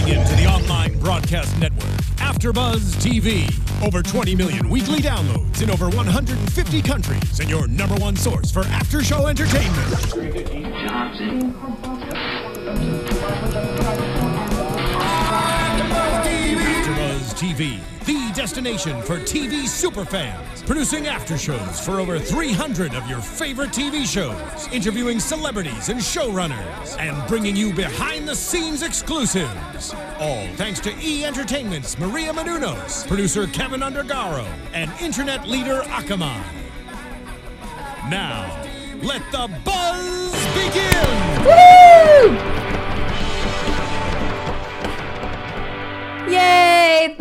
Tuning in to the online broadcast network, AFTERBUZZ TV. Over 20 million weekly downloads in over 150 countries, and your #1 source for after-show entertainment. AFTERBUZZ TV, the destination for TV superfans. Producing after shows for over 300 of your favorite TV shows, interviewing celebrities and showrunners, and bringing you behind-the-scenes exclusives. All thanks to E! Entertainment's Maria Menounos, producer Kevin Undergaro, and internet leader Akamai. Now, let the buzz begin! Woo! Yay!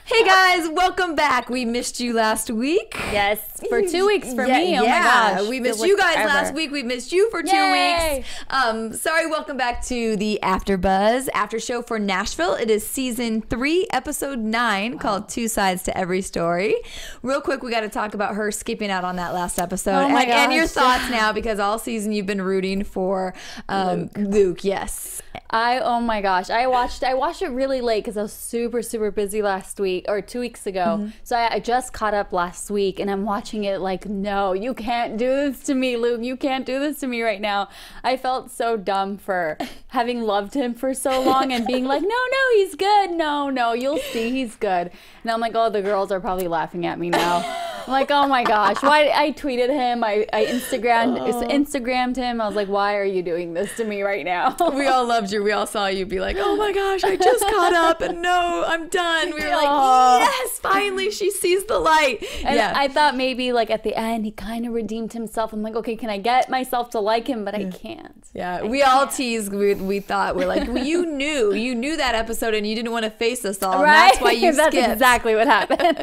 Hey guys, welcome back. We missed you last week. Yes, for 2 weeks for me. Oh my gosh. We missed you guys last week. We missed you for 2 Yay! weeks. Sorry, welcome back to the AfterBuzz after show for Nashville. It is season 3, episode 9, called Two Sides to Every Story. Real quick, we got to talk about her skipping out on that last episode. Oh my gosh. And your thoughts now, because all season you've been rooting for Luke. Yes. Oh my gosh, I watched it really late because I was super busy last week or 2 weeks ago. So I just caught up last week, and I'm watching it like, no, you can't do this to me, Luke. You can't do this to me right now. I felt so dumb for having loved him for so long and being like, no, he's good. No, you'll see, he's good. And I'm like, oh, the girls are probably laughing at me now. I'm like, oh my gosh, why? I tweeted him, I Instagrammed him. I was like, why are you doing this to me right now? We all loved you. We all saw you be like, oh my gosh, I just caught up, and no, I'm done. We were like, yes, finally she sees the light. And I thought maybe like at the end he kind of redeemed himself. I'm like, okay, can I get myself to like him? But I can't. Yeah, we all teased. We thought, we're like, well, you knew that episode, and you didn't want to face us all. Right? And that's why you That's skipped. exactly what happened.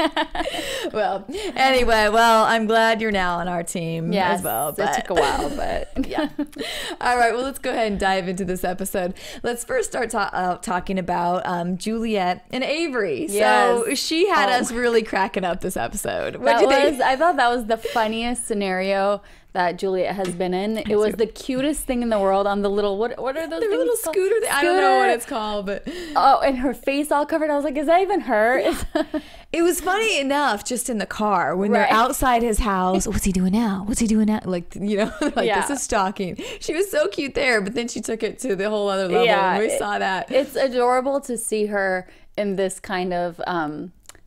Well, anyway, I'm glad you're now on our team as well. But it took a while, but yeah. All right, well, let's go ahead and dive into this episode. Let's first start talking about Juliet and Avery. Yes. So she had us really cracking up this episode. What do you think? I thought that was the funniest scenario that Juliet has been in. It was the cutest thing in the world on the little, what are those things little called? scooter thing. I don't know what it's called, but oh, and her face all covered. I was like, is that even her? it was funny enough just in the car when they're outside his house. What's he doing now? What's he doing now? Like, you know, like this is stalking. She was so cute there, but then she took it to the whole other level. Yeah, and we saw that. It's adorable to see her in this kind of I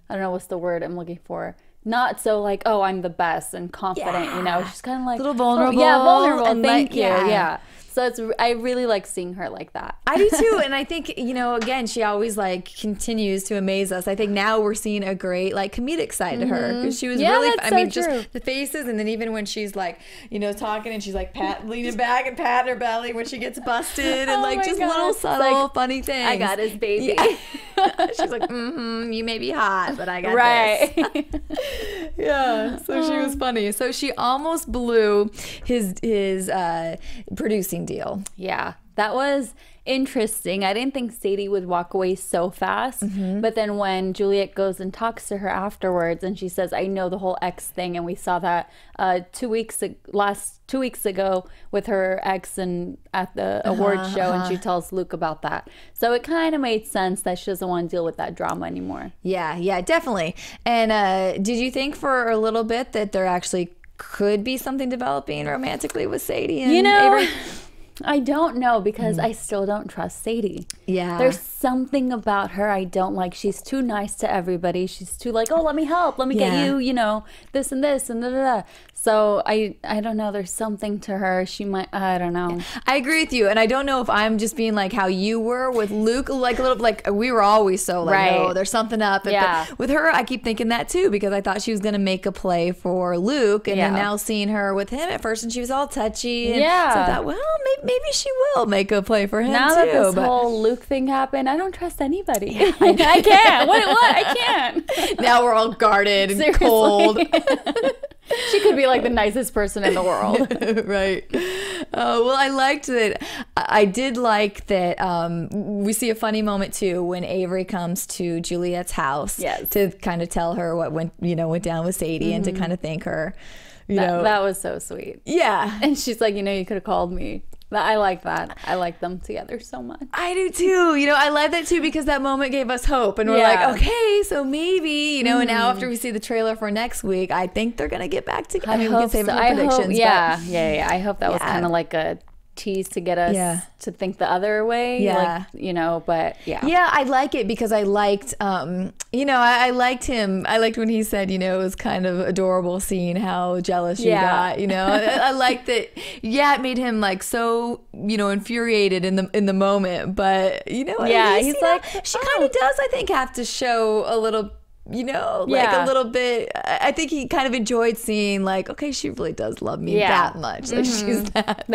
don't know what's the word I'm looking for. Not so like, oh, I'm the best and confident, you know. She's kind of like a little vulnerable. Yeah, vulnerable. And Thank you. Yeah. So I really like seeing her like that. I do too, and I think, you know, again, she always like continues to amaze us. I think now we're seeing a great like comedic side to her, because she was really, I mean, just the faces, and then even when she's like, you know, talking and she's like leaning back and patting her belly when she gets busted, and like just little subtle like, funny things. I got his baby. Yeah. She's like, you may be hot, but I got this. Yeah, so she was funny. So she almost blew his producing deal. Yeah, that was interesting. I didn't think Sadie would walk away so fast, but then when Juliet goes and talks to her afterwards, and she says, I know the whole ex thing, and we saw that 2 weeks ago with her ex and at the award show, and she tells Luke about that. So it kind of made sense that she doesn't want to deal with that drama anymore. Yeah, definitely. And did you think for a little bit that there actually could be something developing romantically with Sadie and Avery? I don't know, because I still don't trust Sadie. Yeah. There's something about her I don't like. She's too nice to everybody. She's too like, oh, let me help. Let me get you, you know, this and this and da-da-da. So I don't know. There's something to her. She might, I don't know. I agree with you. And I don't know if I'm just being like how you were with Luke, like a little, like we were always so like, no, there's something up. But with her, I keep thinking that too, because I thought she was going to make a play for Luke. And then now seeing her with him at first, and she was all touchy. And so I thought, well, maybe she will make a play for him now too. Now that this whole Luke thing happened, I don't trust anybody. I can't. What? I can't. Now we're all guarded and cold. She could be like the nicest person in the world. Right. Well, I liked that. I did like that we see a funny moment too when Avery comes to Juliet's house to kind of tell her what went down with Sadie and to kind of thank her. You know, that was so sweet. Yeah. And she's like, you could have called me. I like that. I like them together so much. I do too. You know, I love that too because that moment gave us hope. And we're like, okay, so maybe, you know, and now after we see the trailer for next week, I think they're going to get back together. I mean, we can save more predictions. Yeah. I hope that was kind of like a tease to get us to think the other way. Yeah. Like, you know, but Yeah, I like it because I liked, you know, I liked him. I liked when he said, you know, it was kind of adorable seeing how jealous she got, you know. I liked that. Yeah, it made him like so, you know, infuriated in the moment. But, you know, he's like, she kind of does, I think, have to show a little, you know, like a little bit. I think he kind of enjoyed seeing like, okay, she really does love me that much. That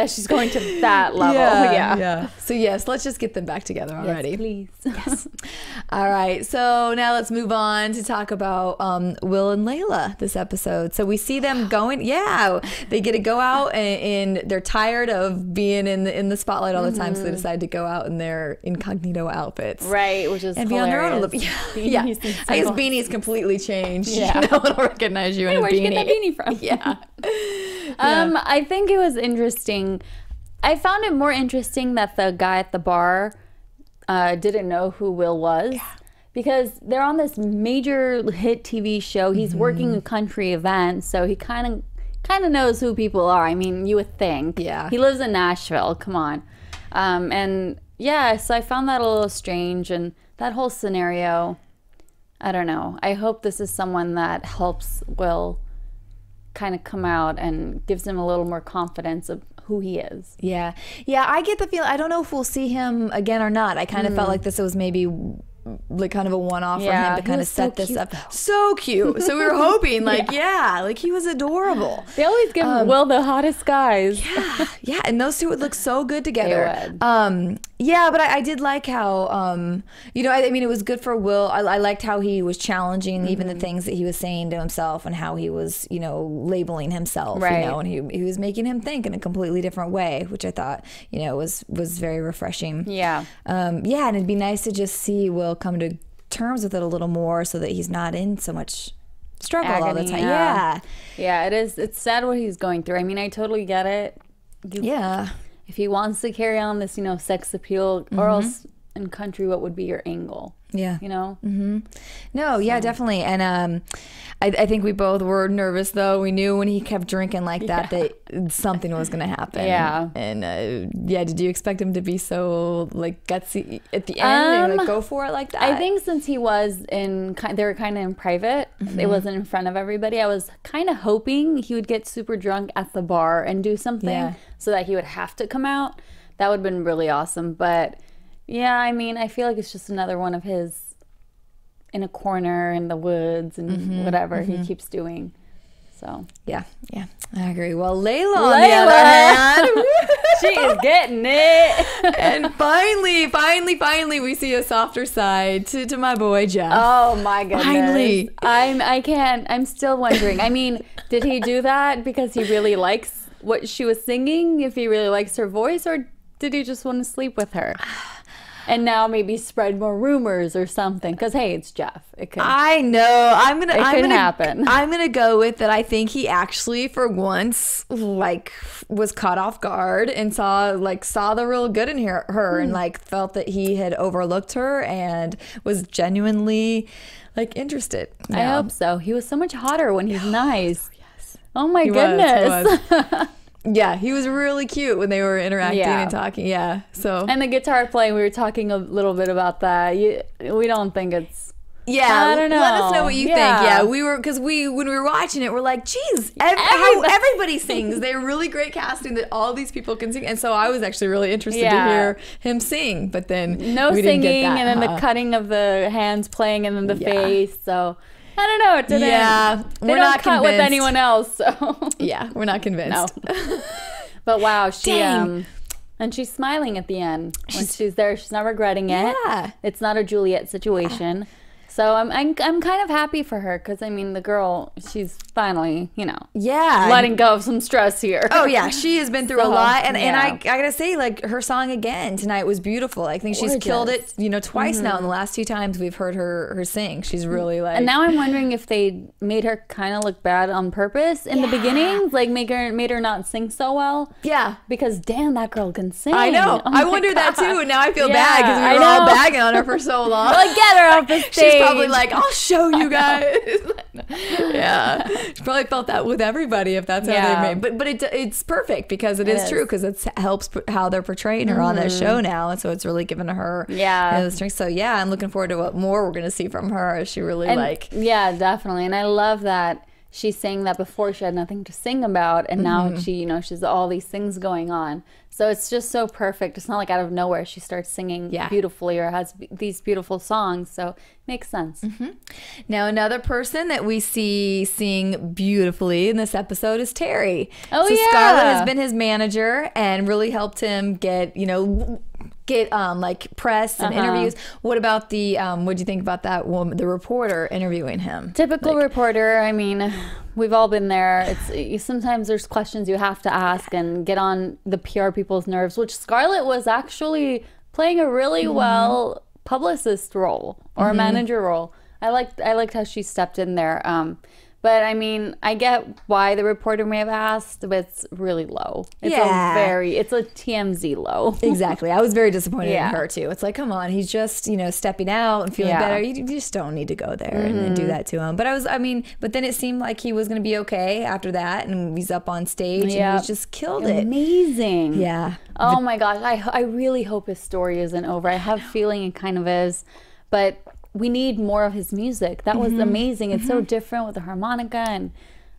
she's going to that level. Yeah. So yes, let's just get them back together already. Yes, please. Yes. All right. So now let's move on to talk about Will and Layla this episode. So we see them going. Yeah, they get to go out and they're tired of being in the spotlight all the time, so they decide to go out in their incognito outfits. Right, which is and be on their own a little bit. Yeah. I guess beanies completely changed. Yeah. No one will recognize you in a beanie. Where'd you get that beanie from? Yeah. I think it was interesting. I found it more interesting that the guy at the bar didn't know who Will was. Yeah. Because they're on this major hit TV show. He's working a country event, so he kind of knows who people are. I mean, you would think. Yeah. He lives in Nashville. Come on. And yeah, so I found that a little strange, and that whole scenario, I don't know. I hope this is someone that helps Will kind of come out and gives him a little more confidence of who he is. Yeah. Yeah, I get the feeling, I don't know if we'll see him again or not. I kind of felt like this was maybe like kind of a one-off for him to kind of set this up. So cute. So we were hoping like, like he was adorable. They always give Will the hottest guys. Yeah, and those two would look so good together. They would. Yeah, but I did like how, you know, I mean, it was good for Will. I liked how he was challenging even the things that he was saying to himself and how he was, you know, labeling himself, you know, and he was making him think in a completely different way, which I thought, you know, was very refreshing. Yeah. Yeah, and it'd be nice to just see Will come to terms with it a little more so that he's not in so much struggle all the time. Yeah, it is. It's sad what he's going through. I mean, I totally get it. If he wants to carry on this, you know, sex appeal, or else in country, what would be your angle? Yeah. You know? No, yeah, definitely. And I think we both were nervous, though. We knew when he kept drinking like that something was going to happen. Yeah. And yeah, did you expect him to be so like gutsy at the end and like go for it like that? I think since he was they were kind of in private, it wasn't in front of everybody, I was kind of hoping he would get super drunk at the bar and do something so that he would have to come out. That would have been really awesome. But yeah, I mean, I feel like it's just another one of his in a corner in the woods and whatever he keeps doing. So yeah, I agree. Well, Layla on the other hand, she is getting it. And finally, we see a softer side to my boy Jeff. Oh my goodness! Finally, I'm still wondering. I mean, did he do that because he really likes what she was singing? If he really likes her voice, or did he just want to sleep with her? And now maybe spread more rumors or something. Because hey, it's Jeff. It could. I know. I'm gonna happen. I'm gonna go with that. I think he actually, for once, like was caught off guard and saw the real good in her and like felt that he had overlooked her and was genuinely like interested. I hope so. He was so much hotter when he's nice. Yes. Oh my goodness. He was. Yeah, he was really cute when they were interacting and talking. Yeah, so and the guitar playing, we were talking a little bit about that. We don't think it's. Yeah, I don't know. Let us know what you think. Yeah, we were when we were watching it, we're like, geez, how everybody sings. They're really great casting that all these people can sing, and so I was actually really interested to hear him sing. But then no we singing, didn't get that, and then the cutting of the hands playing, and then the face. So. I don't know. It didn't. Yeah, we're not cut with anyone else. So yeah, we're not convinced. No. But wow, she and she's smiling at the end when she's there. She's not regretting it. Yeah, it's not a Juliet situation. So I'm kind of happy for her because I mean the girl, she's finally, you know, letting go of some stress here. Oh yeah, she has been through a lot, and I gotta say, like, her song again tonight was beautiful. I think she's killed it, you know, twice now in the last 2 times we've heard her sing. She's really like. And now I'm wondering if they made her kind of look bad on purpose in the beginning, like made her not sing so well. Yeah, because damn, that girl can sing. I know. I wonder that too. And now I feel bad because we were all bagging on her for so long. Like, get her off the stage. She's probably like, I'll show you guys. Yeah, she probably felt that with everybody if that's how they made. But it's perfect because it is true because it helps how they're portraying her on that show now, and so it's really given her the strength. So yeah, I'm looking forward to what more we're gonna see from her as she really definitely. And I love that she's saying that before she had nothing to sing about, and now she, you know, she's all these things going on. So it's just so perfect. It's not like out of nowhere she starts singing beautifully or has these beautiful songs. So it makes sense. Now, another person that we see sing beautifully in this episode is Terry. So Scarlett has been his manager and really helped him get, you know, like press and interviews. What about the what do you think about that woman, the reporter interviewing him? Typical reporter. I mean, we've all been there. It's sometimes there's questions you have to ask and get on the PR people's nerves, which Scarlett was actually playing a really well publicist role or a manager role. I liked how she stepped in there. But I mean, I get why the reporter may have asked, but it's really low. It's a TMZ low. Exactly. I was very disappointed in her too. It's like, come on, he's just, you know, stepping out and feeling better. You just don't need to go there and do that to him. But but then it seemed like he was going to be okay after that, and he's up on stage and he's just killed it. Amazing. Yeah. Oh my gosh, I really hope his story isn't over. I have a feeling it kind of is, but we need more of his music. That was amazing. It's so different with the harmonica, and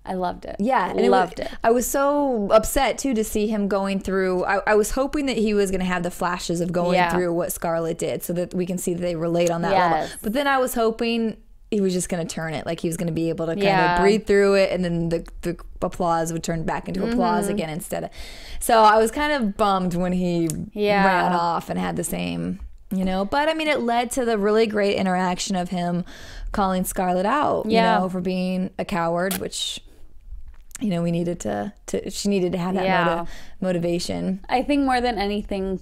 I loved it. Yeah, and loved it. I was so upset too to see him going through. I was hoping that he was going to have the flashes of going through what Scarlett did, so that we can see that they relate on that level. But then I was hoping he was just going to turn it, like he was going to be able to kind of breathe through it, and then the applause would turn back into applause again instead of. So I was kind of bummed when he ran off and had the same. You know, but I mean, it led to the really great interaction of him calling Scarlett out, you know, for being a coward, which, you know, we needed she needed to have that motivation. I think more than anything,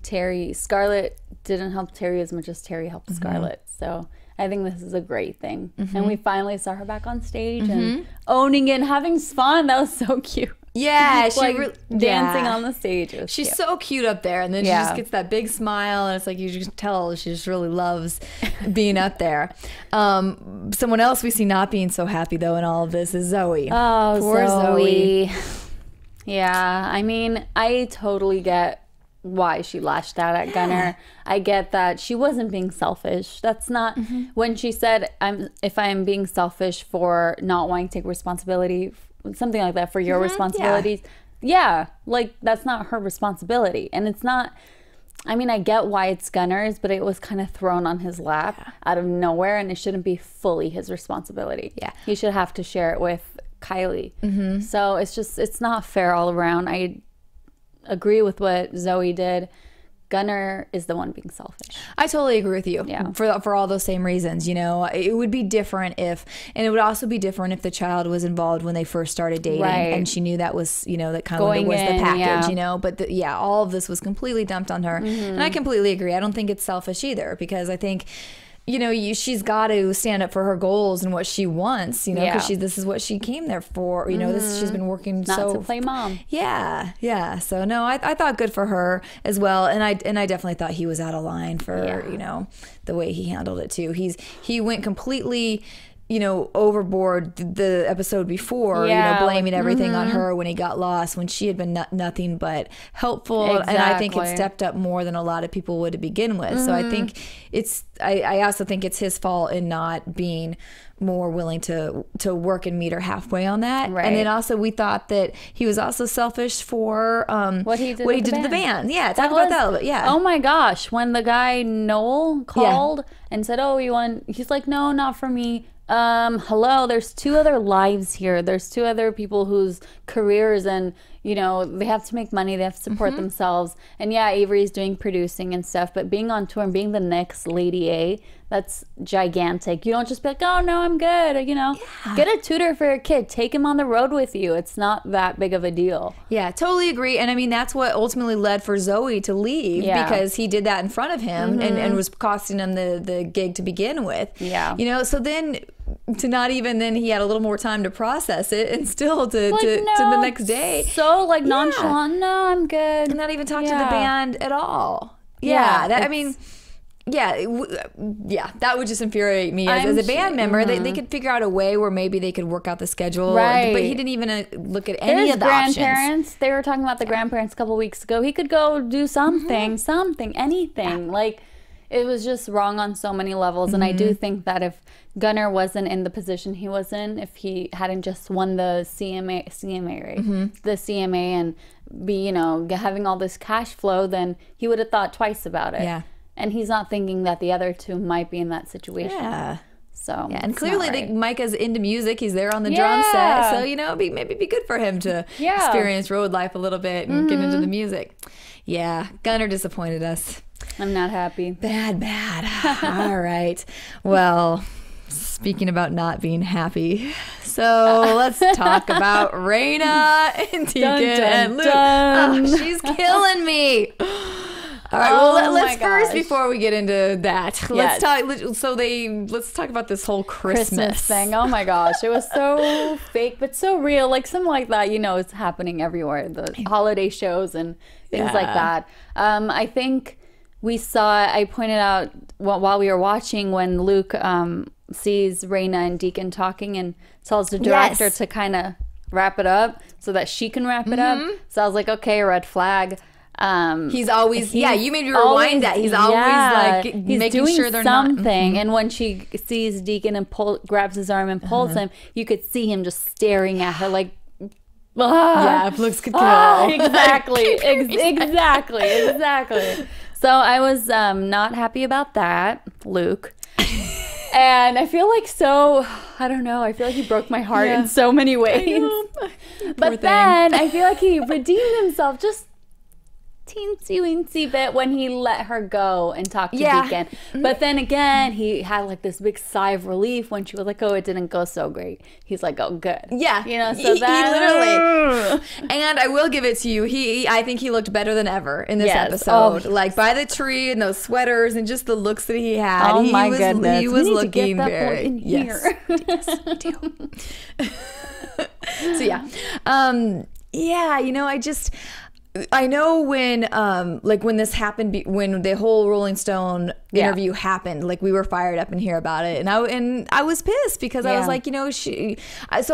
Scarlett didn't help Terry as much as Terry helped Scarlett. So I think this is a great thing. And we finally saw her back on stage and owning it and having fun. That was so cute. Yeah, she like dancing on the stage. She's so cute up there, and then she just gets that big smile, and it's like you just tell she just really loves being up there. Someone else we see not being so happy though in all of this is Zoe. Oh, poor Zoe. Yeah, I mean, I totally get why she lashed out at Gunnar. I get that she wasn't being selfish. That's not when she said, if I'm being selfish for not wanting to take responsibility, something like that, for your responsibilities. Yeah, like that's not her responsibility. And it's not, I mean, I get why it's Gunnar's, but it was kind of thrown on his lap out of nowhere, and it shouldn't be fully his responsibility. Yeah, he should have to share it with Kylie. So it's not fair all around. I agree with what Zoe did. Gunnar is the one being selfish. I totally agree with you. Yeah. For all those same reasons, you know, it would be different and it would also be different if the child was involved when they first started dating, and she knew that was, you know, that kind of was the package, you know. But all of this was completely dumped on her, and I completely agree. I don't think it's selfish either, because I think, you know, she's got to stand up for her goals and what she wants, you know, because this is what she came there for, you know. She's been working not to play mom. So no, I thought good for her as well, and I definitely thought he was out of line for you know, the way he handled it too. He went completely, you know, overboard the episode before, you know, blaming everything on her when he got lost, when she had been nothing but helpful. And I think it stepped up more than a lot of people would to begin with. So I think I also think it's his fault in not being more willing to work and meet her halfway on that. And then also we thought that he was also selfish for what he did to the band. Yeah, talk about that a little bit. Yeah. Oh my gosh, when the guy Noel called and said, "Oh, you want?" He's like, "No, not for me." Hello, there's 2 other lives here. There's 2 other people whose careers and you know, they have to make money, they have to support themselves. And yeah, Avery's doing producing and stuff, but being on tour and being the next Lady A, that's gigantic. You don't just be like, oh no, I'm good, you know. Get a tutor for your kid, take him on the road with you. It's not that big of a deal. Yeah, totally agree. And I mean, that's what ultimately led for Zoe to leave, because he did that in front of him and was costing him the gig to begin with. Yeah. You know, so then to not even, then he had a little more time to process it, and still to the next day. So like nonchalant, no, I'm good. And not even talk to the band at all. Yeah, that, I mean, yeah, that would just infuriate me as a band member. They could figure out a way where maybe they could work out the schedule, but he didn't even look at any of the grandparents. They were talking about the grandparents a couple weeks ago. He could go do something, anything. Like, it was just wrong on so many levels. And I do think that if Gunnar wasn't in the position he was in, if he hadn't just won the CMA, right? The CMA, and be, you know, having all this cash flow, then he would have thought twice about it. Yeah. And he's not thinking that the other two might be in that situation. Yeah. So and clearly Micah's into music. He's there on the drum set. So, you know, maybe be good for him to experience road life a little bit and get into the music. Yeah. Gunnar disappointed us. I'm not happy. Bad. All right. Well, speaking about not being happy, so let's talk about Rayna and Deacon and Luke. Oh, she's killing me. All right. Well, let's first, before we get into that, let's talk about this whole Christmas thing. Oh my gosh, it was so fake, but so real. Like something like that, you know, it's happening everywhere. The holiday shows and things like that. I think I pointed out while we were watching, when Luke sees Rayna and Deacon talking and tells the director to kind of wrap it up so that she can wrap it up. So I was like, okay, red flag. He's always, you made me rewind that. He's always like making sure they're something. And when she sees Deacon and grabs his arm and pulls him, you could see him just staring at her like, if looks could kill. Exactly. So I was not happy about that, Luke. And I feel like I don't know, I feel like he broke my heart in so many ways. But then I feel like he redeemed himself just teensy-weensy bit when he let her go and talk to Deacon. But then again, he had like this big sigh of relief when she was like, oh, it didn't go so great. He's like, oh, good. Yeah. You know, so he literally. And I will give it to you. I think he looked better than ever in this episode. Like by the tree and those sweaters and just the looks that he had. Oh my goodness. He was looking very. Yes, we do. So you know, I know when when this happened, when the whole Rolling Stone interview happened, like we were fired up in here about it, and I was pissed because I was like, you know, so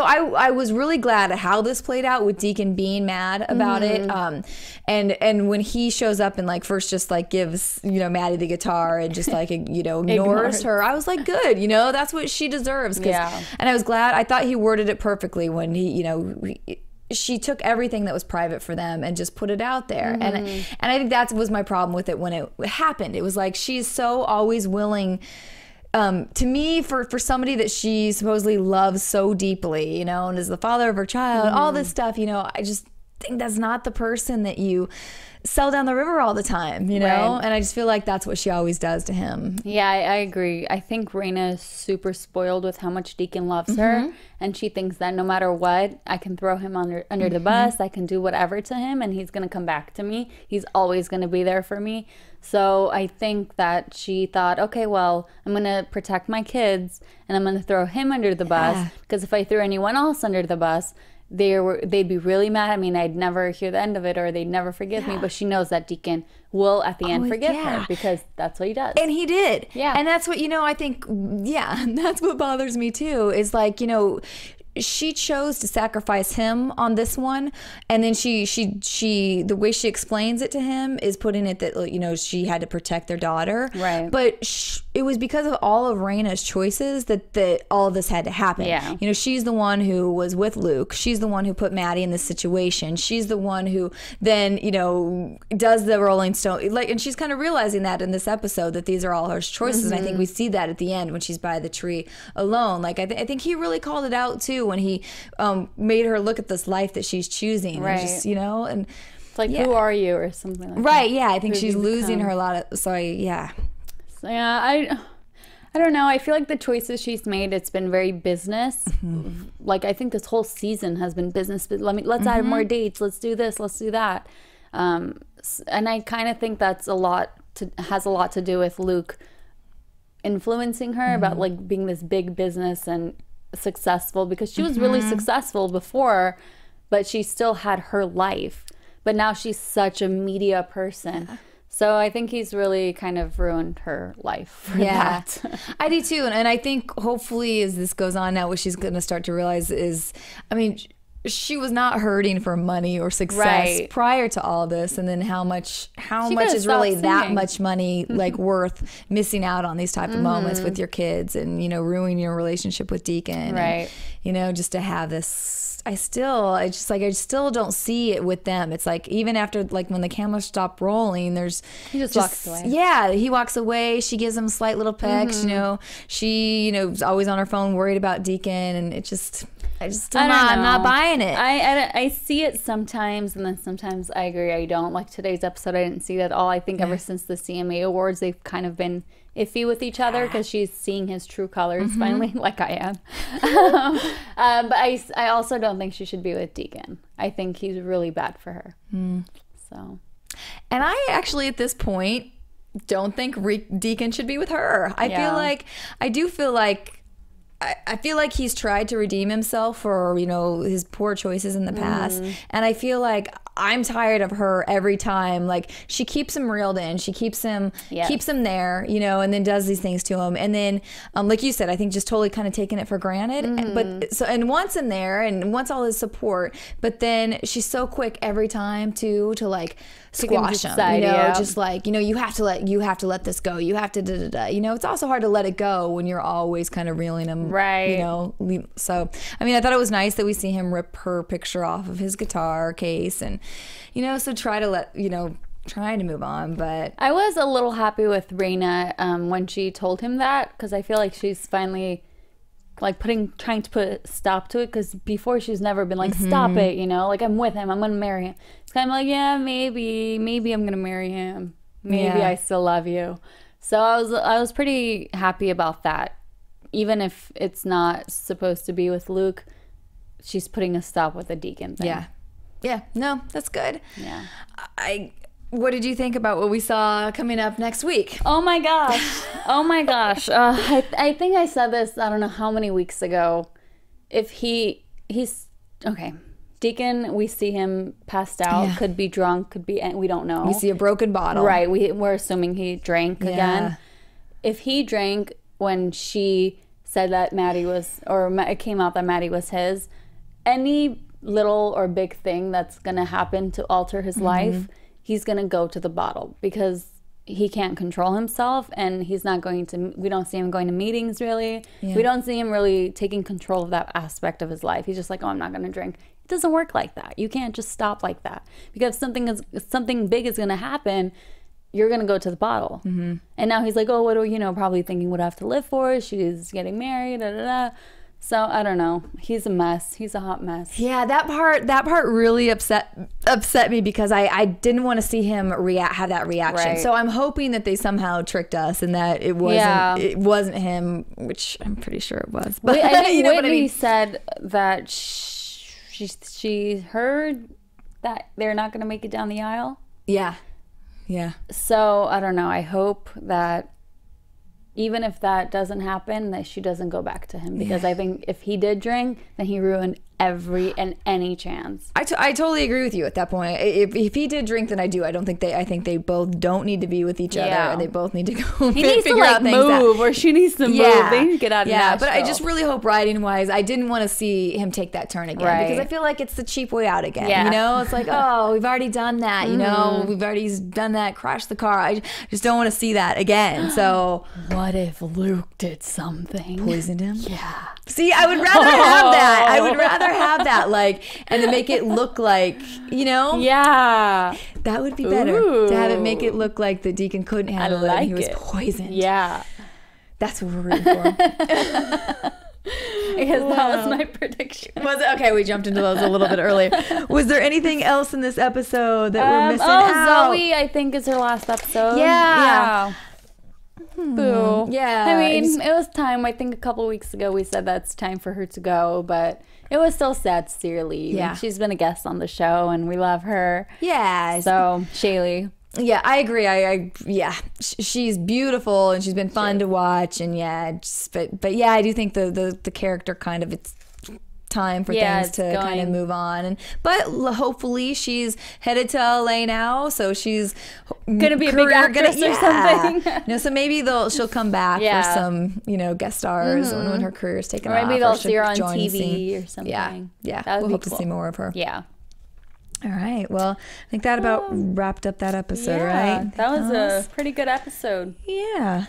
I was really glad at how this played out with Deacon being mad about it, and when he shows up and like first just like gives, you know, Maddie the guitar and just like, you know, ignores her, I was like, good, you know, that's what she deserves. And I was glad. I thought he worded it perfectly when he, you know, she took everything that was private for them and just put it out there. And I think that was my problem with it when it happened. It was like, she's so always willing, to me, for somebody that she supposedly loves so deeply, you know, and is the father of her child, all this stuff, you know, I just think that's not the person that you sell down the river all the time, you know? And I just feel like that's what she always does to him. Yeah, I agree. I think Rayna is super spoiled with how much Deacon loves her, and she thinks that no matter what, I can throw him under the bus, I can do whatever to him, and he's gonna come back to me. He's always gonna be there for me. So I think that she thought, okay, well, I'm gonna protect my kids, and I'm gonna throw him under the bus, because if I threw anyone else under the bus, they'd be really mad at me, and I'd never hear the end of it, or they'd never forgive me. But she knows that Deacon will at the end forgive her, because that's what he does. And he did. And that's what, you know, I think, that's what bothers me too, is like, you know, she chose to sacrifice him on this one, and then she the way she explains it to him is putting it that, you know, she had to protect their daughter, but it was because of all of Rayna's choices that all of this had to happen. You know, she's the one who was with Luke, she's the one who put Maddie in this situation, she's the one who then, you know, does the Rolling Stone, like, and she's kind of realizing that in this episode, that these are all her choices. And I think we see that at the end when she's by the tree alone. Like I think he really called it out too, when he made her look at this life that she's choosing. Right. And just, you know, and it's like, who are you, or something like that. Right, yeah. I think she's losing her a lot of, so yeah. So, yeah, I don't know. I feel like the choices she's made, it's been very business. Like, I think this whole season has been business. But let's add more dates. Let's do this. Let's do that. And I kind of think that's has a lot to do with Luke influencing her about like being this big business and successful, because she was really successful before, but she still had her life. But now she's such a media person. Yeah. So I think he's really kind of ruined her life for that. I do too. And I think hopefully as this goes on now, what she's going to start to realize is, I mean, she was not hurting for money or success prior to all this. And then how much is really that much money like worth missing out on these type of moments with your kids and, you know, ruining your relationship with Deacon. And, you know, just to have this. I still don't see it with them. It's like, even after, like, when the camera stopped rolling, he just walks away. Yeah, he walks away. She gives him slight little pecks. You know, she, you know, is always on her phone worried about Deacon, and I'm not buying it. I see it sometimes, and then sometimes I agree I don't. Like today's episode, I didn't see it at all. I think ever since the CMA Awards, they've kind of been iffy with each other, because she's seeing his true colors finally, like I am. But I also don't think she should be with Deacon. I think he's really bad for her. So, and I actually at this point don't think Deacon should be with her. I feel like he's tried to redeem himself for, you know, his poor choices in the past. And I feel like I'm tired of her every time. Like, she keeps him reeled in. She keeps him there, you know, and then does these things to him. And then, like you said, I think just totally kind of taking it for granted. And wants him there and wants all his support. But then she's so quick every time to like squash him, you know, just like, you know, you have to let this go. You have to, you know, it's also hard to let it go when you're always kind of reeling him, you know. So, I mean, I thought it was nice that we see him rip her picture off of his guitar case, and, you know, so trying to move on. But I was a little happy with Rayna when she told him that, because I feel like she's finally like trying to put a stop to it, because before she's never been like, stop it, you know, like, I'm with him, I'm gonna marry him. It's kind of like, yeah, maybe I'm gonna marry him, maybe I still love you. So I was pretty happy about that, even if it's not supposed to be with Luke. She's putting a stop with the Deacon thing. Yeah, no, that's good. Yeah. What did you think about what we saw coming up next week? Oh my gosh. I think I said this, I don't know how many weeks ago. If he's okay. Deacon, we see him passed out, could be drunk, could be, we don't know. We see a broken bottle. Right, we're assuming he drank again. If he drank when she said that Maddie was, or it came out that Maddie was his, any little or big thing that's gonna happen to alter his life, he's gonna go to the bottle, because he can't control himself, and he's not going to, we don't see him going to meetings really. We don't see him really taking control of that aspect of his life. He's just like, oh, I'm not gonna drink. It doesn't work like that. You can't just stop like that, because something big is gonna happen, you're gonna go to the bottle. And now he's like, oh, what do you know, probably thinking what I have to live for, she's getting married, So I don't know. He's a mess. He's a hot mess. Yeah, that part really upset me, because I didn't want to see him have that reaction. Right. So I'm hoping that they somehow tricked us and that it wasn't him, which I'm pretty sure it was. But I think you know Whitney said that she heard that they're not going to make it down the aisle. Yeah. So I don't know. I hope that even if that doesn't happen, that she doesn't go back to him, because I think if he did drink, then he ruined every and any chance. I totally agree with you at that point. If he did drink, then I think they both don't need to be with each other, and they both need to go he needs to like move, or she needs to move. They need to get out of Nashville. But I just really hope, writing wise, I didn't want to see him take that turn again, because I feel like it's the cheap way out again. You know, it's like, oh, we've already done that. You know, we've already done that. Crashed the car. I just don't want to see that again. So what if Luke did something? Poisoned him? Yeah. See, I would rather have that. I would rather have that, like, and to make it look like, you know? Yeah. That would be better. To have it make it look like the Deacon couldn't handle it and he was poisoned. Yeah. That's what we're rooting for. Because that was my prediction. Was it? Okay, we jumped into those a little bit earlier. Was there anything else in this episode that we're missing out? Zoe, I think, is her last episode. Yeah. Boo. Yeah. I mean, it was time. I think a couple weeks ago we said that's time for her to go, but it was still sad to see her leave. Yeah. She's been a guest on the show, and we love her. Yeah. So, Shaylee. Yeah, I agree. Yeah, she's beautiful and she's been fun to watch. And yeah, but yeah, I do think the character kind of, it's time for things to kind of move on. But hopefully she's headed to LA now, so she's gonna be a big actress or something. So maybe she'll come back for some guest stars when her career's taken off. Or maybe they'll see her on TV or something. Yeah. That would we'll be hope to see more of her. Yeah. All right. Well, I think that about wrapped up that episode, right? That was a pretty good episode. Yeah.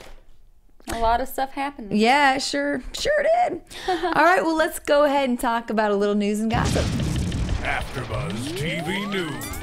A lot of stuff happened. Yeah, sure did. All right, well, let's go ahead and talk about a little news and gossip. AfterBuzz TV News.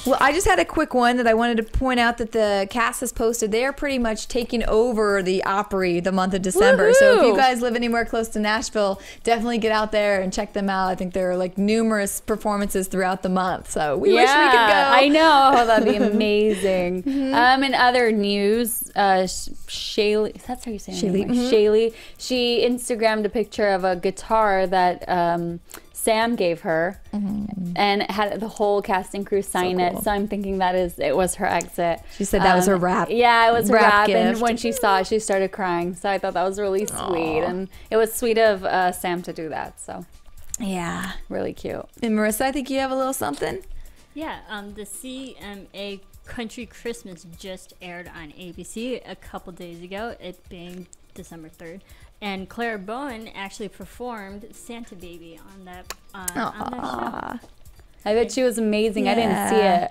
Well, I just had a quick one that I wanted to point out that the cast has posted. They are pretty much taking over the Opry the month of December. Woohoo! So if you guys live anywhere close to Nashville, definitely get out there and check them out. I think there are like numerous performances throughout the month. So we wish we could go. I know. That'd be amazing. In other news, Shaylee, that's how you say her name, right? Shaylee, she Instagrammed a picture of a guitar that Sam gave her and had the whole cast and crew sign it. So I'm thinking it was her exit. She said that was her wrap. Yeah, it was her wrap. gift. And when she saw it, she started crying. So I thought that was really sweet. And it was sweet of Sam to do that. So yeah, really cute. And Marissa, I think you have a little something. Yeah, the CMA Country Christmas just aired on ABC a couple days ago, it being December 3rd. And Claire Bowen actually performed Santa Baby on that show. I bet she was amazing. I didn't see it.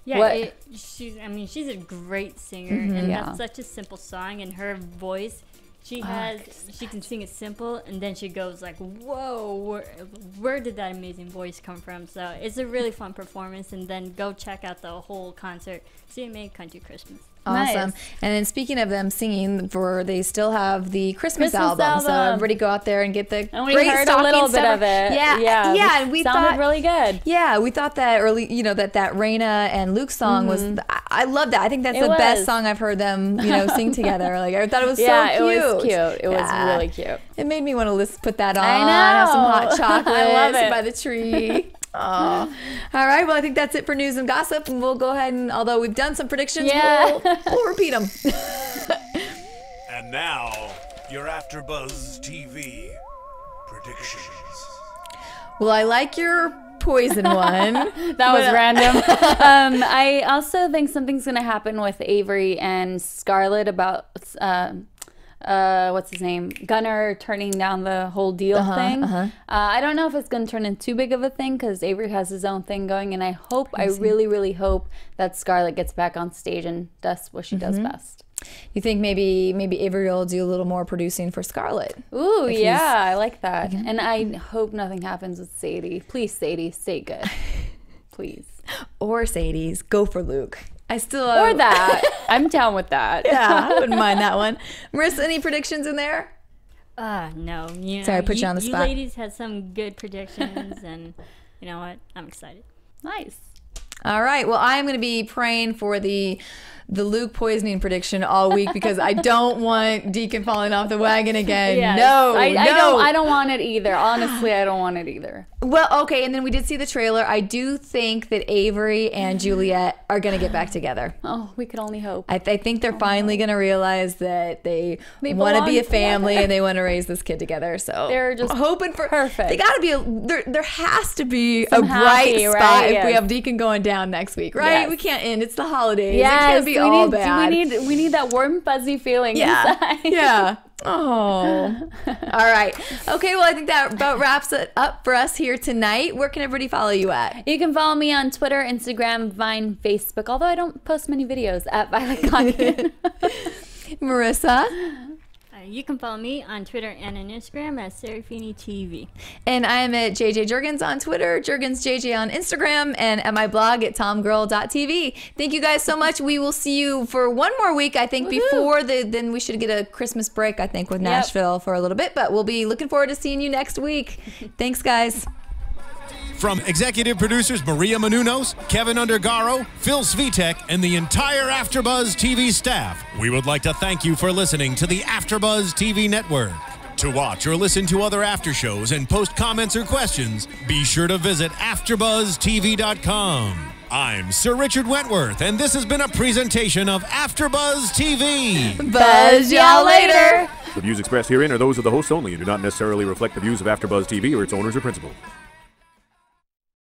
Yeah, she's a great singer, and that's such a simple song. And her voice, she can sing it simple, and then she goes like, "Whoa, where did that amazing voice come from?" So it's a really fun performance. And then go check out the whole concert, CMA Country Christmas. Awesome. Nice. And then speaking of them singing, they still have the Christmas album. So everybody go out there and get the and we great heard a little bit of it. Yeah. And we sounded really good. Yeah, we thought that early, that Rayna and Luke song was. I love that. I think that's the best song I've heard them, sing together. Like I thought it was so cute. Yeah, it was cute. It was really cute. It made me want to put that on. I know. Have some hot chocolate. I love it. By the tree. Oh. All right, well, I think that's it for news and gossip, and we'll go ahead and, although we've done some predictions, we'll repeat them. And now, your AfterBuzz TV predictions. Well, I like your poison one. That was random. I also think something's going to happen with Avery and Scarlett about... what's his name? Gunnar turning down the whole deal thing. I don't know if it's going to turn into too big of a thing because Avery has his own thing going, and I really, really hope that Scarlett gets back on stage and does what she does best. You think maybe Avery will do a little more producing for Scarlett? Ooh, yeah, I like that. And I hope nothing happens with Sadie. Please, Sadie, stay good. Please. Or Sadie's, go for Luke. Or that. I'm down with that. Yeah, I wouldn't mind that one. Marissa, any predictions in there? No. Sorry, I put you on the spot. You ladies had some good predictions, and you know what? I'm excited. Nice. All right. Well, I'm going to be praying for the Luke poisoning prediction all week because I don't want Deacon falling off the wagon again. Yes. No, I don't want it either. Honestly, I don't want it either. Well, okay, and then we did see the trailer. I do think that Avery and Juliet are going to get back together. Oh, we could only hope. I think they're finally going to realize that they want to be a family and they want to raise this kid together. So they're just hoping for perfect. They got to be there has to be a bright spot if we have Deacon going down next week, right? Yes. We can't end. It's the holidays. Yes, it can't be all bad. We need that warm fuzzy feeling inside. Yeah. Oh. All right. Okay, well, I think that about wraps it up for us here tonight. Where can everybody follow you at? You can follow me on Twitter, Instagram, Vine, Facebook, although I don't post many videos at Violet Kanian. Marissa? You can follow me on Twitter and on Instagram at SeraphiniTV. And I am at JJ Jurgens on Twitter, JurgensJJ on Instagram, and at my blog at tomgirl.tv. Thank you guys so much. We will see you for one more week, I think, before then we should get a Christmas break, I think, with Nashville for a little bit. But we'll be looking forward to seeing you next week. Thanks, guys. From executive producers Maria Menounos, Kevin Undergaro, Phil Svitek, and the entire AfterBuzz TV staff, we would like to thank you for listening to the AfterBuzz TV network. To watch or listen to other after shows and post comments or questions, be sure to visit AfterBuzzTV.com. I'm Sir Richard Wentworth, and this has been a presentation of AfterBuzz TV. Buzz y'all later. The views expressed herein are those of the hosts only and do not necessarily reflect the views of AfterBuzz TV or its owners or principals.